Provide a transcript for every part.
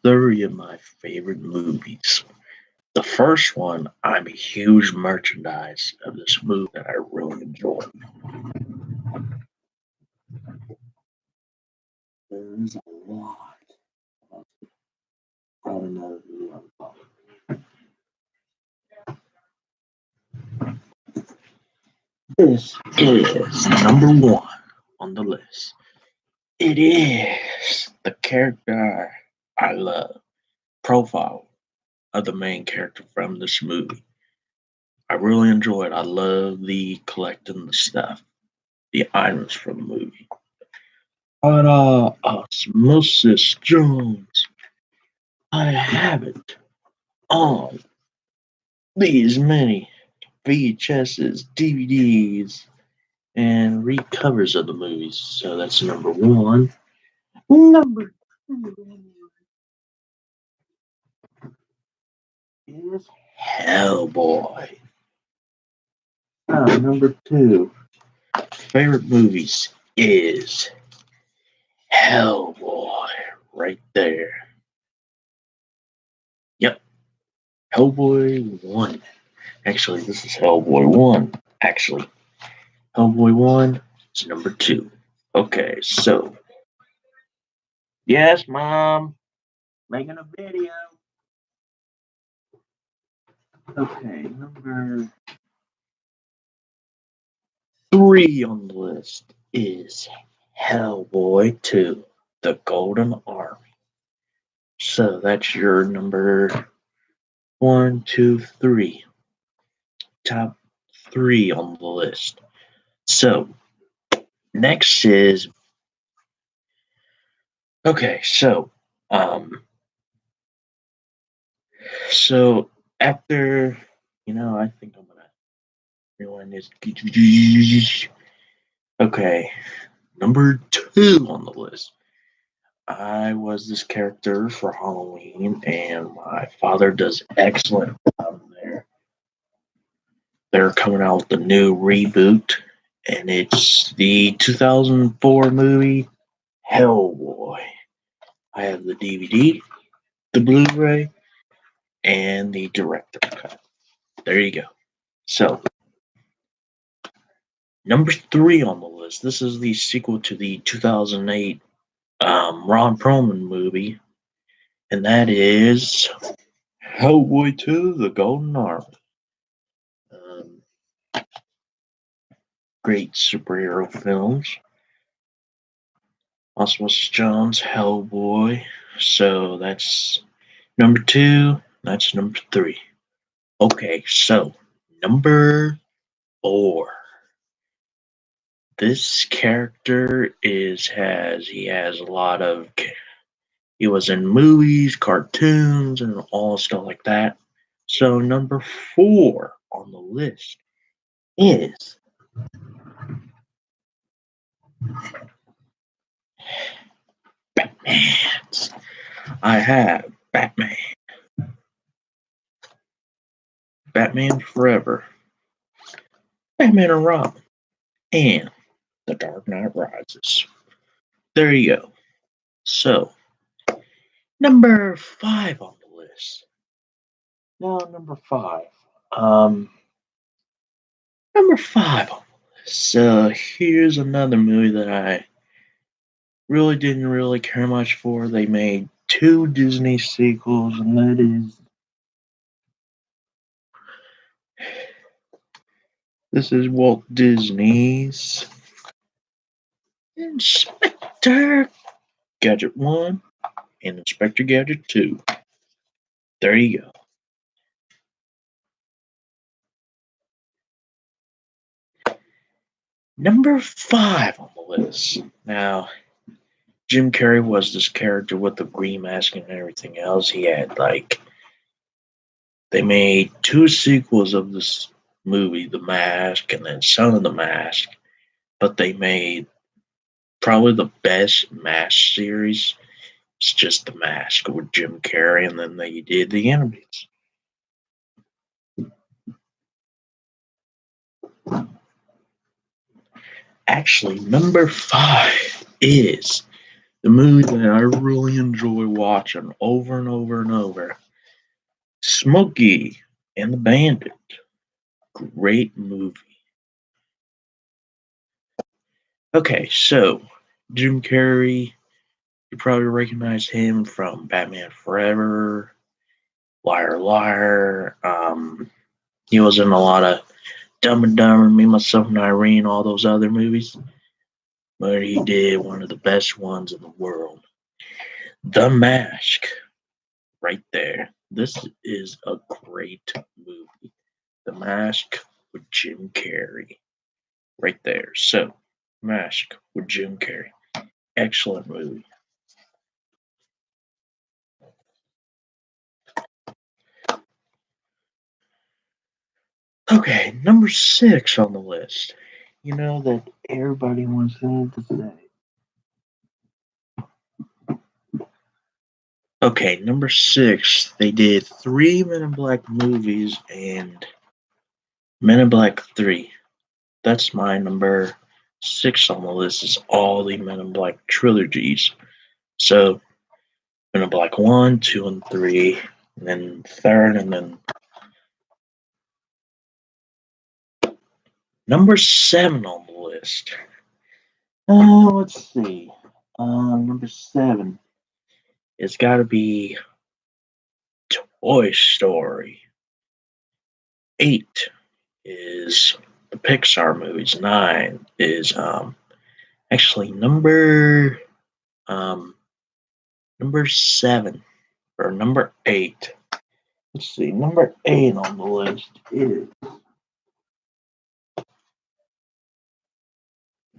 three of my favorite movies. The first one, I'm a huge merchandise of this movie that I really enjoy. There's a lot. Probably know who I'm talking. This is number one on the list. It is the character I love. Profile of the main character from this movie. I really enjoy it. I love the collecting the stuff, the items from the movie. But Osmosis Jones, I have it on these many VHSs, DVDs, and recovers of the movies. So that's number one. Number two is Hellboy. Number two favorite movies is Hellboy right there. Yep, Hellboy 1. Actually, this is Hellboy 1. Actually, Hellboy 1 is number 2. Okay, so. Yes, Mom. Making a video. Okay, number 3 on the list is Hellboy 2, The Golden Army. So that's your number 1, 2, 3. Top 3 on the list. So next is okay. So after I think I'm gonna rewind this. Okay, number 2 on the list. I was this character for Halloween, and my father does excellent job there. They're coming out with the new reboot, and it's the 2004 movie Hellboy. I have the DVD, the Blu-ray, and the director cut. There you go. So, number 3 on the list. This is the sequel to the 2008 Ron Perlman movie, and that is Hellboy 2: The Golden Army. Um, Great superhero films. Osmosis Jones, Hellboy. So that's number 2. That's number 3. Okay, so number 4. This character has a lot of he was in movies, cartoons, and all stuff like that. So number 4 on the list is Batman. I have Batman. Batman Forever. Batman and Robin. And The Dark Knight Rises. There you go. So, number 5 on the list. Now, number 5. Um, Number 5 on the list. So, here's another movie that I really didn't really care much for. They made 2 Disney sequels, and that is this is Walt Disney's Inspector Gadget 1 and Inspector Gadget 2. There you go. Number 5 on the list. Now, Jim Carrey was this character with the green mask and everything else. They made 2 sequels of this movie, The Mask and then Son of the Mask, but they made probably the best Mask series. It's just The Mask with Jim Carrey, and then they did the interviews. Actually, number 5 is The movie that I really enjoy watching over and over and over, Smokey and the Bandit. Great movie. Okay, so Jim Carrey, you probably recognize him from Batman Forever, Liar Liar. He was in a lot of Dumb and Dumber, Me, Myself, and Irene, all those other movies. But he did one of the best ones in the world, The Mask, right there. This is a great movie. The Mask with Jim Carrey, right there. So, Mask with Jim Carrey. Excellent movie. Okay, number 6 on the list. You know that everybody wants to say. Okay, number 6. They did 3 Men in Black movies and Men in Black 3. That's my number 6 on the list. Is all the Men in Black trilogies. So Men in Black 1, 2, and 3, and then third, and then number 7 on the list. Let's see. Number 7. It's got to be Toy Story. 8 is the Pixar movies. 9 is actually number 7 or number 8. Let's see. Number 8 on the list is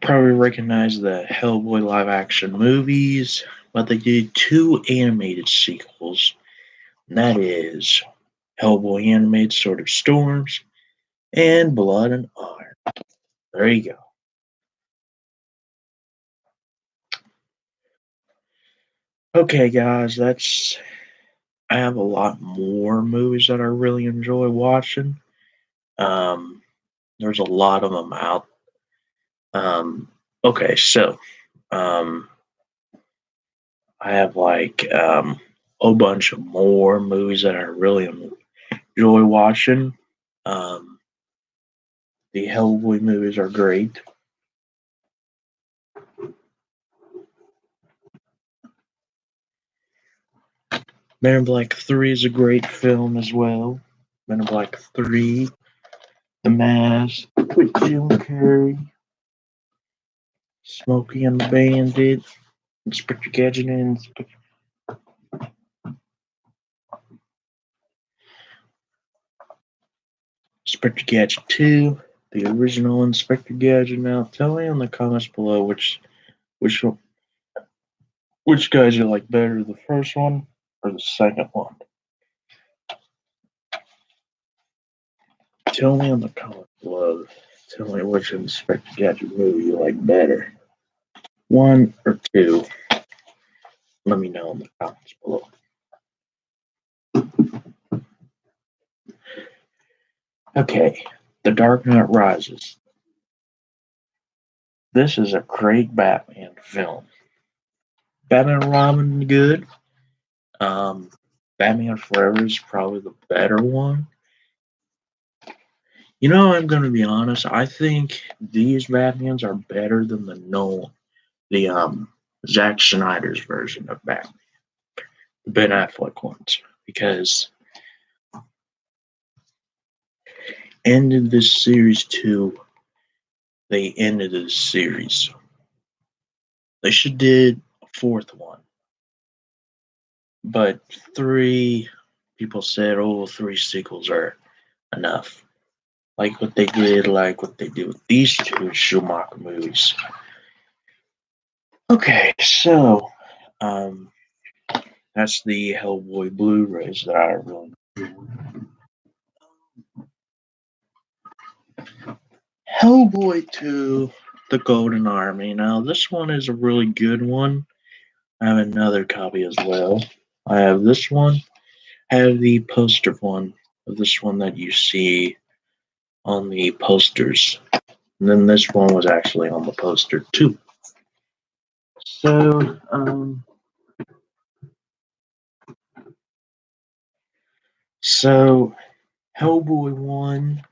probably recognize the Hellboy live action movies, but they did 2 animated sequels. And that is Hellboy Animated Sword of Storms and Blood and Iron. There you go. Okay, guys, I have a lot more movies that I really enjoy watching. There's a lot of them out. Okay, so I have like a bunch of more movies that I really enjoy watching. Um, the Hellboy movies are great. Men in Black 3 is a great film as well. Men in Black 3, The Mask with Jim Carrey, Smokey and the Bandit, Inspector Gadget and Inspector Gadget 2, the original Inspector Gadget. Now, tell me in the comments below which which guys you like better, the first one or the second one. Tell me in the comments below. Tell me which Inspector Gadget movie you like better. 1 or 2. Let me know in the comments below. Okay, The Dark Knight Rises. This is a great Batman film. Batman and Robin, good. Batman Forever is probably the better one. You know, I'm going to be honest. I think these Batmans are better than the Zack Snyder's version of Batman, the Ben Affleck ones, because ended this series 2. They ended this series. They should did a 4th one, but 3 people said, "Oh, 3 sequels are enough." Like what they did with these 2 Schumacher movies. Okay, so that's the Hellboy Blu-rays that I really enjoy. Hellboy 2, The Golden Army. Now, this one is a really good one. I have another copy as well. I have this one. I have the poster one of this one that you see on the posters. And then this one was actually on the poster too. So Hellboy 1.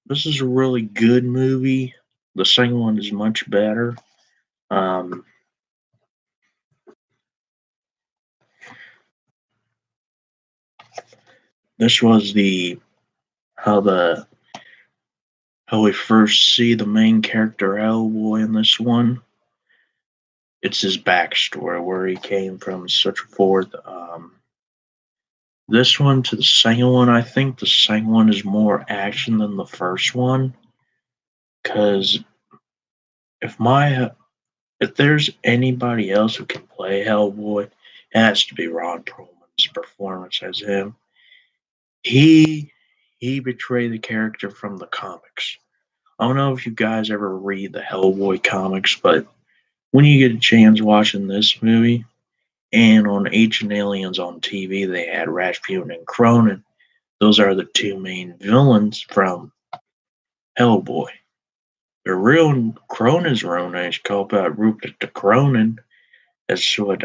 This is a really good movie. The second one is much better. Um, this was how we first see the main character Hellboy in this one. It's his backstory, where he came from, and such forth. This one to the second one, I think the second one is more action than the first one. Because if my if there's anybody else who can play Hellboy, it has to be Ron Perlman's performance as him. He he betrayed the character from the comics. I don't know if you guys ever read the Hellboy comics, but when you get a chance watching this movie, and on Ancient Aliens on TV, they had Rasputin and Cronin. Those are the two main villains from Hellboy. The real Cronin's real name is called Rupert de Cronin. That's what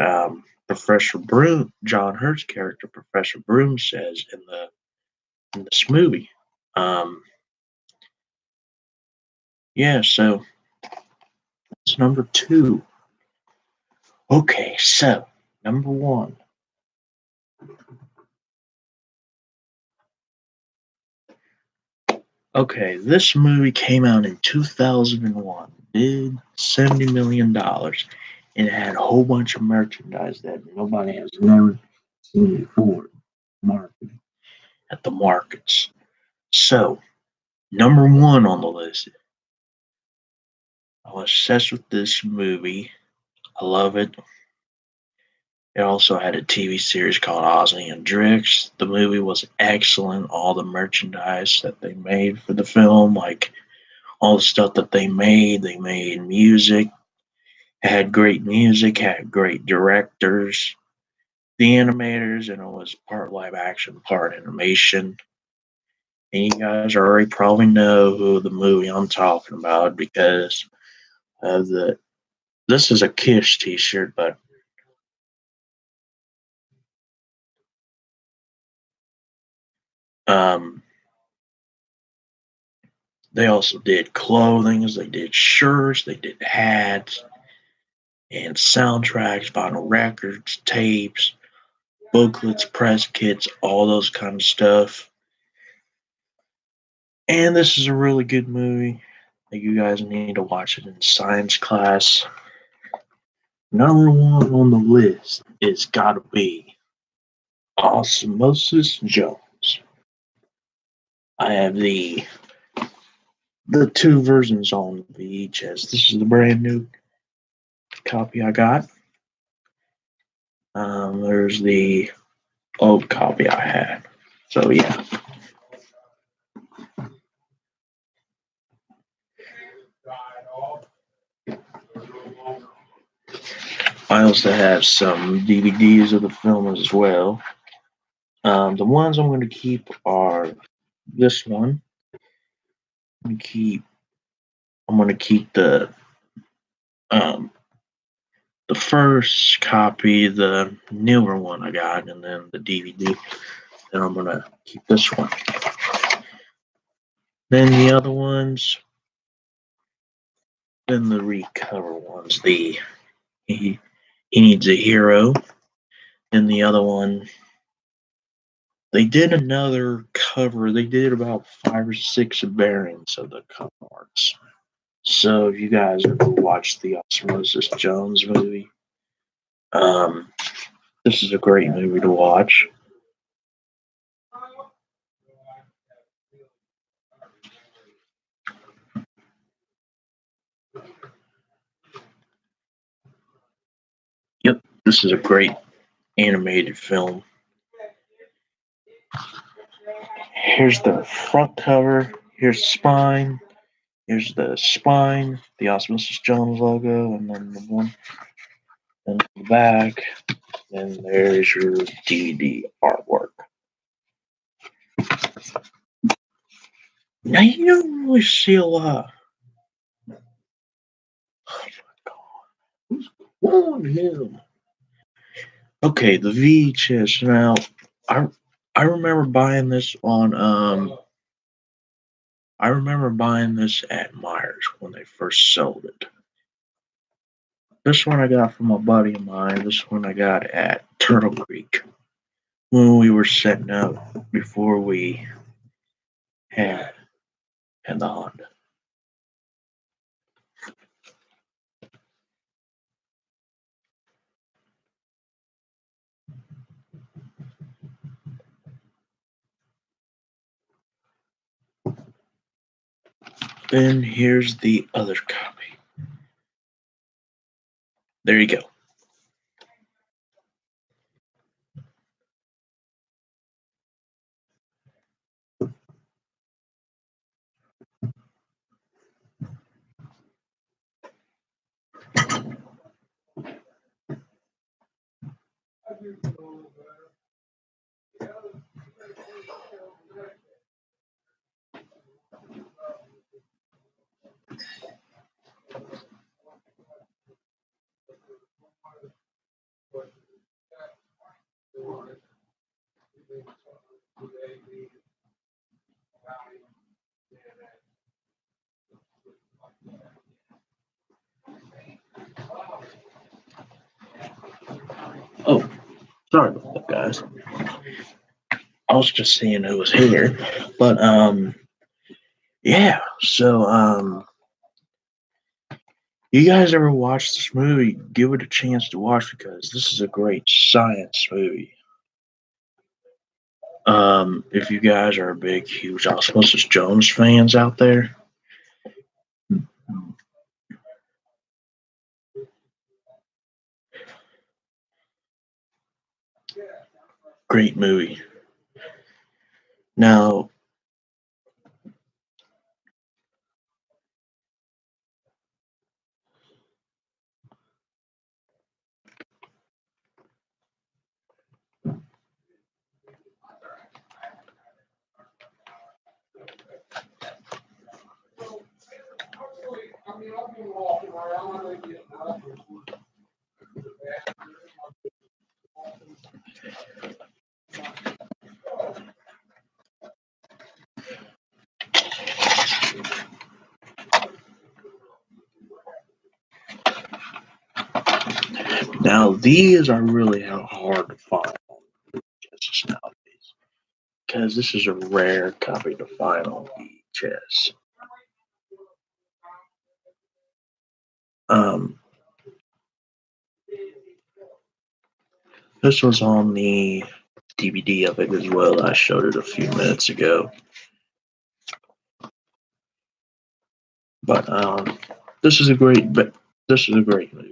Professor Broom, John Hurt's character, Professor Broom, says in this movie. Um, yeah, so it's number two. Okay, so number one. Okay, this movie came out in 2001, did $70 million, and it had a whole bunch of merchandise that nobody has never seen before marketing at the markets. So, number one on the list, I was obsessed with this movie. I love it. It also had a TV series called Ozzy and Drix. The movie was excellent. All the merchandise that they made for the film, like all the stuff that they made music, had great music, had great directors, the animators, and it was part live action, part animation. And you guys already probably know who the movie I'm talking about because of the. This is a Kish T-shirt, but um, they also did clothing, they did shirts, they did hats, and soundtracks, vinyl records, tapes, booklets, press kits, all those kind of stuff. And this is a really good movie. You guys need to watch it in science class. Number one on the list is gotta be Osmosis Jones. I have the two versions on VHS. This is the brand new copy I got. There's the old copy I had. So yeah. I also have some DVDs of the film as well. The ones I'm going to keep are this one. I'm going to keep um, the first copy, the newer one I got, and then the DVD. Then I'm going to keep this one. Then the other ones, then the recover ones. He needs a hero. Then the other one, they did another cover. They did about 5 or 6 variants of the cover arts. So if you guys ever watched the Osmosis Jones movie, um, this is a great movie to watch. Yep, this is a great animated film. Here's the front cover. Here's the spine. Here's the spine, the Osmosis Jones logo, and then the one in the back. And there's your DVD artwork. Now you don't really see a lot. Oh my god. On him. Okay, the VHS. Now, I I remember buying this on I remember buying this at Myers when they first sold it. This one I got from a buddy of mine. This one I got at Turtle Creek when we were setting up before we had had the Honda. Then here's the other copy. There you go. Oh, sorry about that, guys. I was just seeing who was here, but yeah. So you guys ever watch this movie? Give it a chance to watch because this is a great science movie. If you guys are big, huge Osmosis Jones fans out there, great movie. Now, these are really hard to find on VHS nowadays because this is a rare copy to find on VHS. Um, this was on the DVD of it as well. I showed it a few minutes ago, but this is a great, this is a great movie.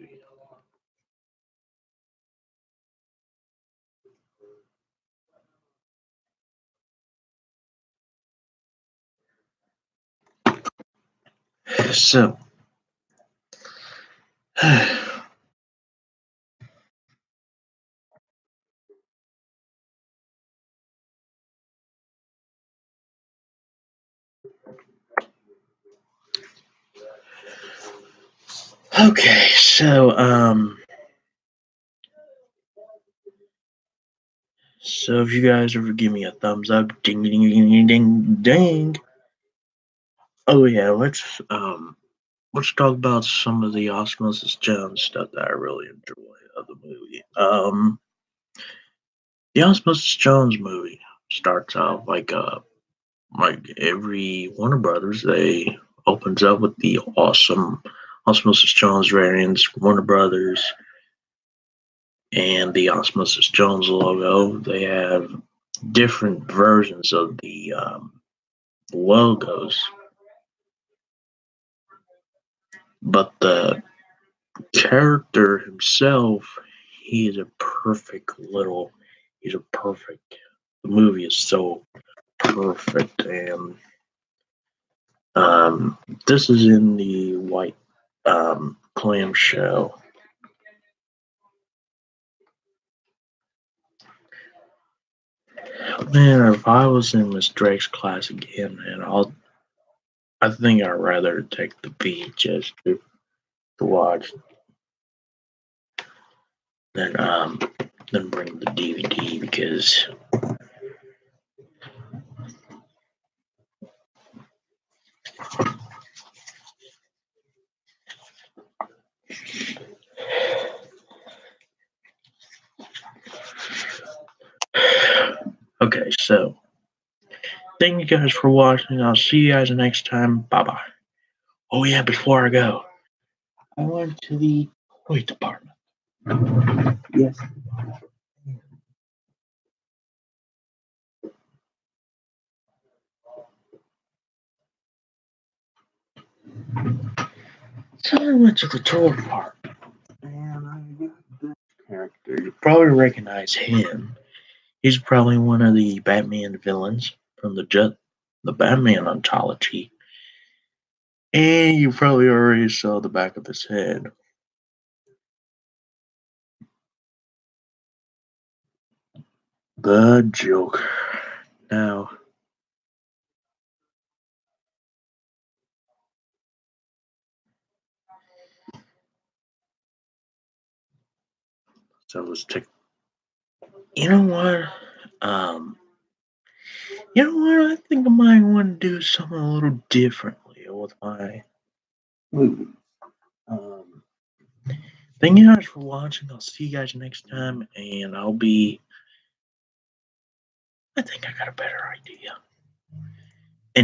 So, okay, so if you guys ever give me a thumbs up, ding ding ding ding ding ding. Oh yeah, let's talk about some of the Osmosis Jones stuff that I really enjoy of the movie. The Osmosis Jones movie starts out like every Warner Brothers, they opens up with the awesome Osmosis Jones variants, Warner Brothers, and the Osmosis Jones logo. They have different versions of the logos, but the character himself, he is a perfect little. He's a perfect. The movie is so perfect, and this is in the white clamshell. Man, if I was in Miss Drake's class again, man, I think I'd rather take the VHS to watch than bring the DVD because okay, so thank you guys for watching. I'll see you guys next time. Bye bye. Oh yeah, before I go, I went to the toy department. Yes. So I went to the toy department, and I got this character. You probably recognize him. He's probably one of the Batman villains from the Batman ontology. And you probably already saw the back of his head. The Joker. Now, so let's take. You know what? Um, you know what? I think I might want to do something a little differently with my movies. Thank you guys for watching. I'll see you guys next time, and I think I got a better idea.